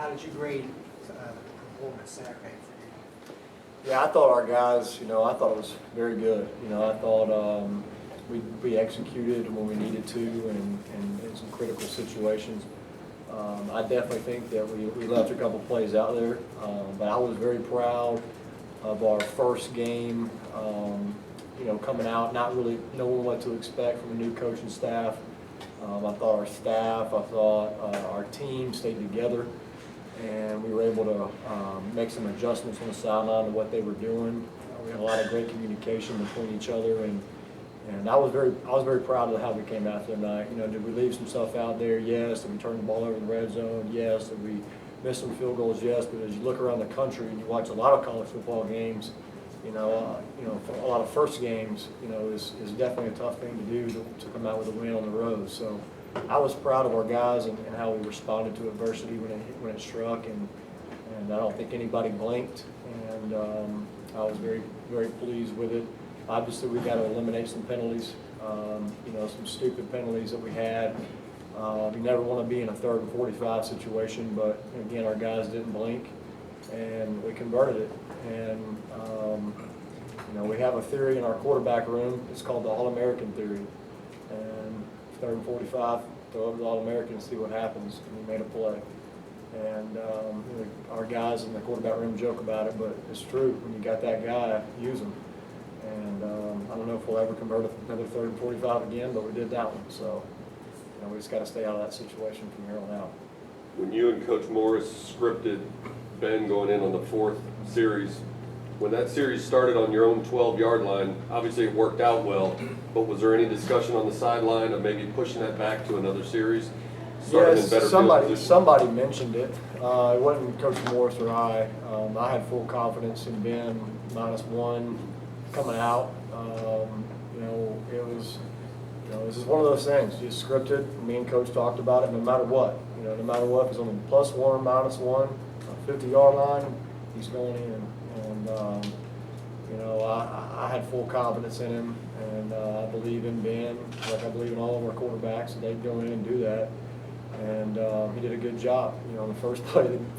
how did you grade the performance Saturday for you? Yeah, I thought our guys, I thought it was very good. I thought we executed when we needed to and in some critical situations. I definitely think that we left a couple plays out there, but I was very proud of our first game, coming out, not really knowing what to expect from the new coaching staff. I thought our staff, I thought our team stayed together, and we were able to make some adjustments on the sideline to what they were doing. We had a lot of great communication between each other, and I was very proud of how we came out tonight. Did we leave some stuff out there? Yes. Did we turn the ball over in the red zone? Yes. Did we miss some field goals? Yes. But as you look around the country and you watch a lot of college football games, for a lot of first games, is definitely a tough thing to do to come out with a win on the road. So I was proud of our guys and how we responded to adversity when it struck, and I don't think anybody blinked, and I was very, very pleased with it. Obviously, we got to eliminate some penalties, some stupid penalties that we had. You never want to be in a 3rd and 45 situation, but again, our guys didn't blink, and we converted it. And we have a theory in our quarterback room. It's called the All-American theory. And 3rd and 45, throw over the All-American and see what happens. And we made a play. And our guys in the quarterback room joke about it, but it's true. When you got that guy, use him. And I don't know if we'll ever convert another 3rd and 45 again, but we did that one. So we just got to stay out of that situation from here on out. When you and Coach Morris scripted Ben going in on the 4th series, when that series started on your own 12-yard line, obviously it worked out well, but was there any discussion on the sideline of maybe pushing that back to another series? Yes, somebody mentioned it. It wasn't Coach Morris or I. I had full confidence in Ben -1 coming out. This is one of those things. You scripted. Me and Coach talked about it. No matter what, no matter what, if it's on the +1, -1, 50-yard line, he's going in. And I had full confidence in him, and I believe in Ben, like I believe in all of our quarterbacks, that they go in and do that. And he did a good job. The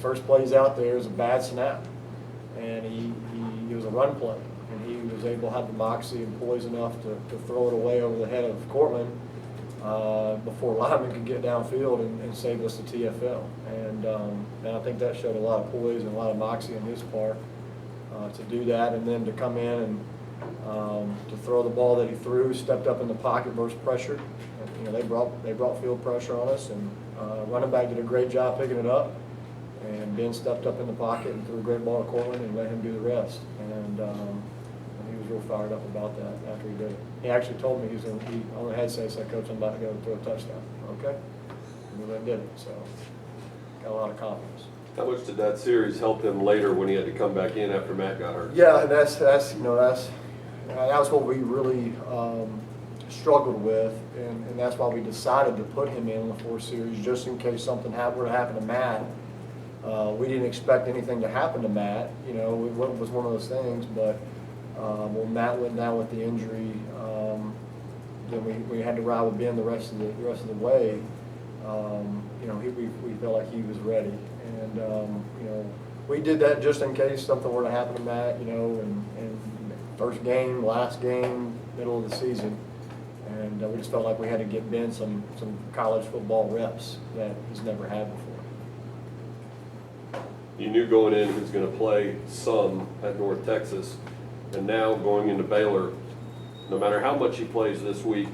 first plays out there is a bad snap, and he was a run play, and he was able to have the moxie and poise enough to throw it away over the head of Cortland before lineman could get downfield and save us the TFL. And I think that showed a lot of poise and a lot of moxie on his part to do that, and then to come in and to throw the ball that he threw, stepped up in the pocket versus pressure. They brought field pressure on us, and running back did a great job picking it up, and Ben stepped up in the pocket and threw a great ball to Cortland and let him do the rest. And he was real fired up about that after he did it. He actually told me he on the headset said, "Coach, I'm about to go throw a touchdown." Okay, and he went and did it. So got a lot of confidence. How much did that series help him later when he had to come back in after Matt got hurt? Yeah, and that was what we really struggled with, and that's why we decided to put him in the 4th series, just in case something were to happen to Matt. We didn't expect anything to happen to Matt. It was one of those things. But when Matt went down with the injury, then we had to ride with Ben the rest of the way. We felt like he was ready, and we did that just in case something were to happen to Matt. And first game, last game, middle of the season. And we just felt like we had to get Ben some college football reps that he's never had before. You knew going in he was going to play some at North Texas, and now going into Baylor, no matter how much he plays this week,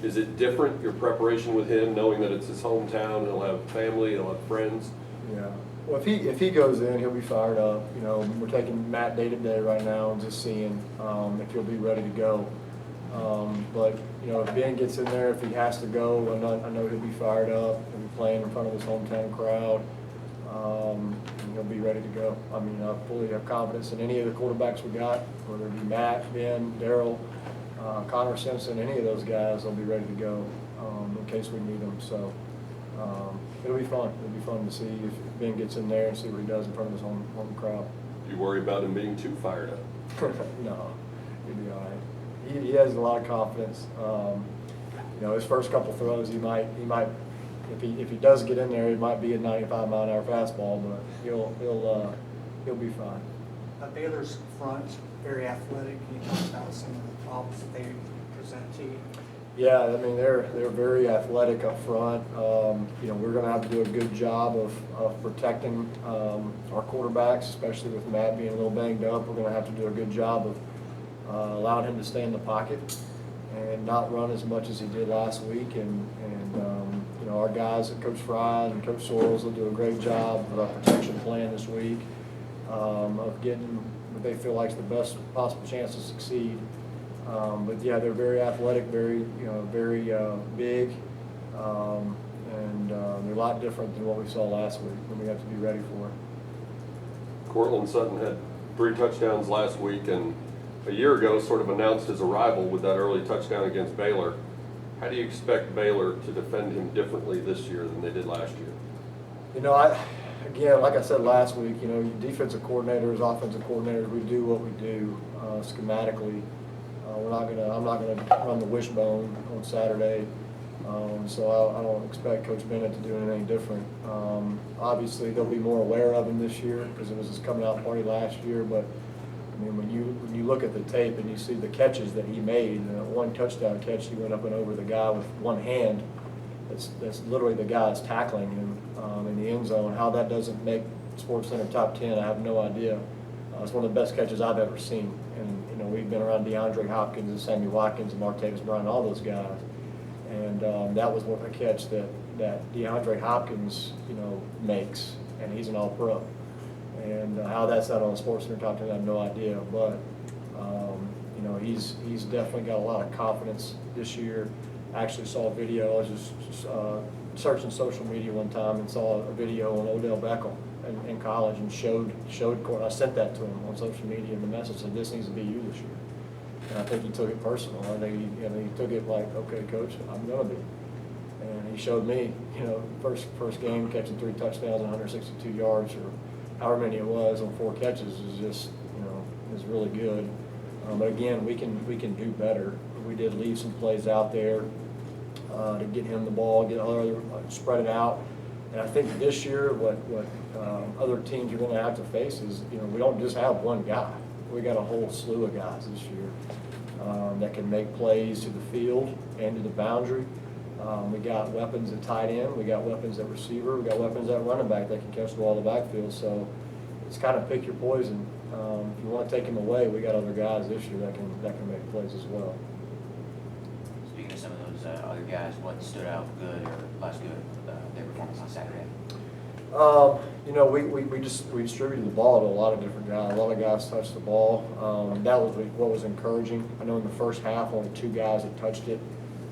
is it different, your preparation with him, knowing that it's his hometown, he'll have family, he'll have friends? Yeah. Well, if he goes in, he'll be fired up. We're taking Matt day to day right now and just seeing if he'll be ready to go. But if Ben gets in there, if he has to go, I know he'll be fired up. He'll be playing in front of his hometown crowd. And he'll be ready to go. I fully have confidence in any of the quarterbacks we got, whether it be Matt, Ben, Darryl, Connor Simpson, any of those guys, they'll be ready to go in case we need them. So it'll be fun. It'll be fun to see if Ben gets in there and see what he does in front of his home crowd. Do you worry about him being too fired up? No, he'll be all right. He has a lot of confidence. His first couple throws, he might if he does get in there, it might be a 95-mile-an-hour fastball, but he'll be fine. Baylor's front, very athletic. Can you talk about some of the problems that they present to you? Yeah, I mean, they're very athletic up front. You know, we're going to have to do a good job of protecting our quarterbacks, especially with Matt being a little banged up. We're going to have to do a good job of allowing him to stay in the pocket and not run as much as he did last week. And you know, our guys, Coach Fry and Coach Sorrells, will do a great job with our protection plan this week of getting what they feel like is the best possible chance to succeed. But yeah, they're very athletic, very big, and they're a lot different than what we saw last week, and we have to be ready for it. Cortland Sutton had 3 touchdowns last week, and a year ago sort of announced his arrival with that early touchdown against Baylor. How do you expect Baylor to defend him differently this year than they did last year? You know, again, like I said last week, you know, defensive coordinators, offensive coordinators, we do what we do schematically. I'm not gonna run the wishbone on Saturday, so I don't expect Coach Bennett to do anything different. Obviously, they'll be more aware of him this year because it was his coming out party last year. But I mean, when you look at the tape and you see the catches that he made, one touchdown catch, he went up and over the guy with one hand. That's literally the guy that's tackling him in the end zone. How that doesn't make SportsCenter top 10, I have no idea. It's one of the best catches I've ever seen. And you know, we've been around DeAndre Hopkins and Sammy Watkins and Martavis Bryant, all those guys. And that was a catch that DeAndre Hopkins, you know, makes, and he's an All-Pro. And how that's not on the SportsCenter top 10, I have no idea. But you know, he's definitely got a lot of confidence this year. I actually saw a video. I was just searching social media one time and saw a video on Odell Beckham in college and showed I sent that to him on social media, and the message said, "This needs to be you this year." And I think he took it personal. I think he took it like, "Okay, coach, I'm gonna be." And he showed me, you know, first game catching 3 touchdowns and 162 yards or however many it was on 4 catches is just, you know, is really good. But again, we can do better. We did leave some plays out there to get him the ball, get other spread it out. And I think this year, what other teams are going to have to face is, you know, we don't just have one guy. We got a whole slew of guys this year that can make plays to the field and to the boundary. We got weapons at tight end. We got weapons at receiver. We got weapons at running back that can catch the ball in the backfield. So it's kind of pick your poison. If you want to take him away, we got other guys this year that can make plays as well. Speaking of some of those other guys, what stood out good or less good their performance on Saturday? You know, we distributed the ball to a lot of different guys. A lot of guys touched the ball. That was what was encouraging. I know in the first half, only 2 guys had touched it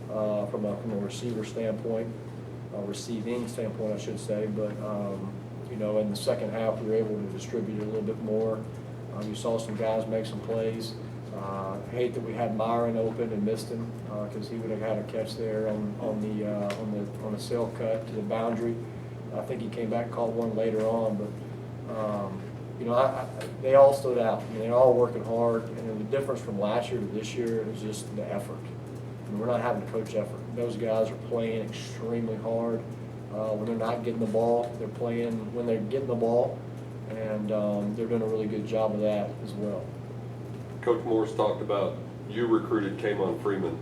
from a receiver standpoint, receiving standpoint, I should say. But you know, in the second half, we were able to distribute it a little bit more. You saw some guys make some plays. I hate that we had Myron open and missed him because he would have had a catch there on the sail cut to the boundary. I think he came back and caught one later on, but you know, they all stood out. I mean, they're all working hard, and the difference from last year to this year is just the effort. I mean, we're not having to coach effort. Those guys are playing extremely hard. When they're not getting the ball, they're playing when they're getting the ball, and they're doing a really good job of that as well. Coach Morris talked about you recruited K'Mon Freeman.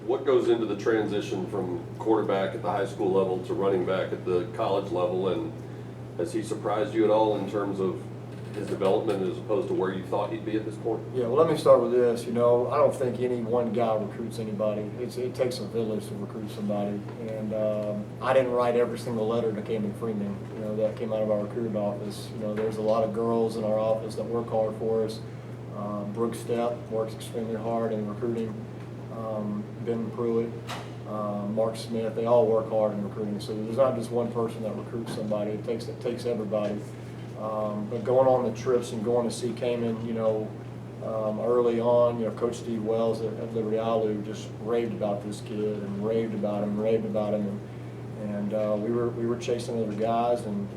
What goes into the transition from quarterback at the high school level to running back at the college level, and has he surprised you at all in terms of his development as opposed to where you thought he'd be at this point? Yeah, well, let me start with this. You know, I don't think any one guy recruits anybody. It takes a village to recruit somebody, and I didn't write every single letter to K'Mon Freeman, you know, that came out of our recruiting office. You know, there's a lot of girls in our office that work hard for us. Brooke Stepp works extremely hard in recruiting. Ben Pruitt, Mark Smith, they all work hard in recruiting. So there's not just one person that recruits somebody. It takes everybody. But going on the trips and going to see K'Mon, you know, early on, you know, Coach Steve Wells at Liberty Alu just raved about this kid and raved about him, and we were chasing other guys, and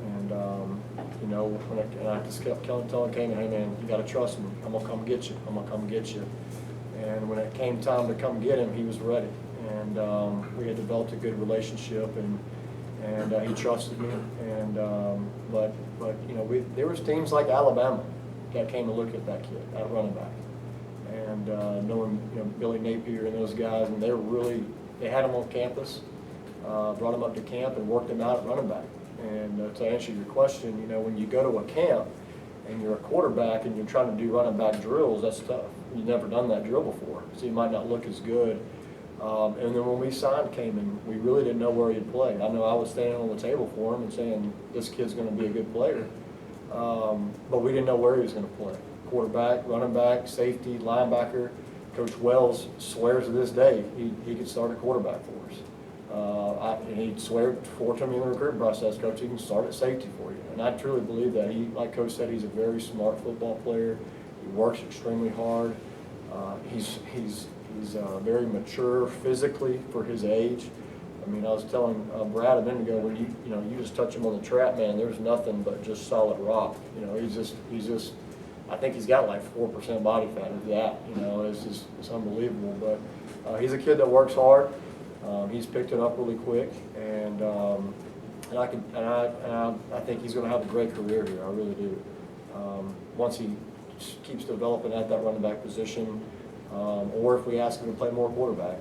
you know, and I just kept telling K'Mon, hey man, you got to trust me. I'm gonna come get you. And when it came time to come get him, he was ready. and we had developed a good relationship, and he trusted me. And but you know, there was teams like Alabama that came to look at that kid, that running back, and knowing, you know, Billy Napier and those guys, and they had him on campus, brought him up to camp and worked him out at running back. And to answer your question, you know, when you go to a camp and you're a quarterback and you're trying to do running back drills, that's tough. You've never done that drill before, so you might not look as good. And then when we signed Kamen, we really didn't know where he'd play. I know I was standing on the table for him and saying, this kid's going to be a good player. But we didn't know where he was going to play. Quarterback, running back, safety, linebacker. Coach Wells swears to this day he could start a quarterback for us. And he'd swear to me in the recruiting process, Coach, he can start at safety for you. And I truly believe that. Like Coach said, he's a very smart football player. He works extremely hard. He's very mature physically for his age. I mean, I was telling Brad a minute ago, when you just touch him on the trap, man, there's nothing but just solid rock. You know, he's just. I think he's got like 4% body fat of that. You know, it's unbelievable. But he's a kid that works hard. He's picked it up really quick, and I think he's going to have a great career here. I really do. Once he keeps developing at that running back position, or if we ask him to play more quarterback,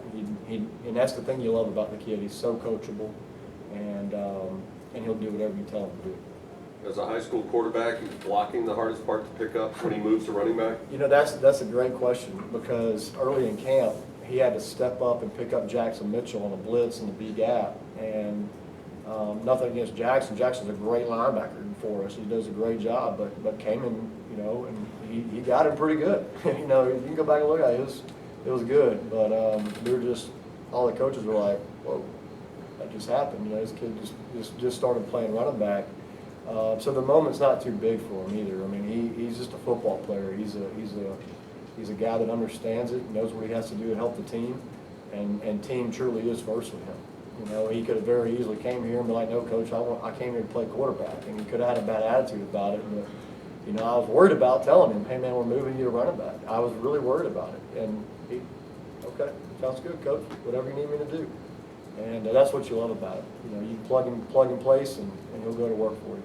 and that's the thing you love about the kid. He's so coachable, and he'll do whatever you tell him to do. As a high school quarterback, is blocking the hardest part to pick up when he moves to running back? You know, that's a great question, because early in camp, he had to step up and pick up Jackson Mitchell on a blitz in the B gap. And nothing against Jackson. Jackson's a great linebacker for us. He does a great job. But Kamen, you know, and he got him pretty good. You know, you can go back and look at it. It was good. But we were just, all the coaches were like, whoa, that just happened. You know, this kid just started playing running back. So the moment's not too big for him either. I mean, he's just a football player. He's a guy that understands it, knows what he has to do to help the team, and team truly is first with him. You know, he could have very easily came here and been like, no, Coach, I came here to play quarterback, and he could have had a bad attitude about it. But, you know, I was worried about telling him, hey, man, we're moving you to running back. I was really worried about it. And he, okay, sounds good, Coach, whatever you need me to do. And that's what you love about it. You know, you plug and place, and he'll go to work for you.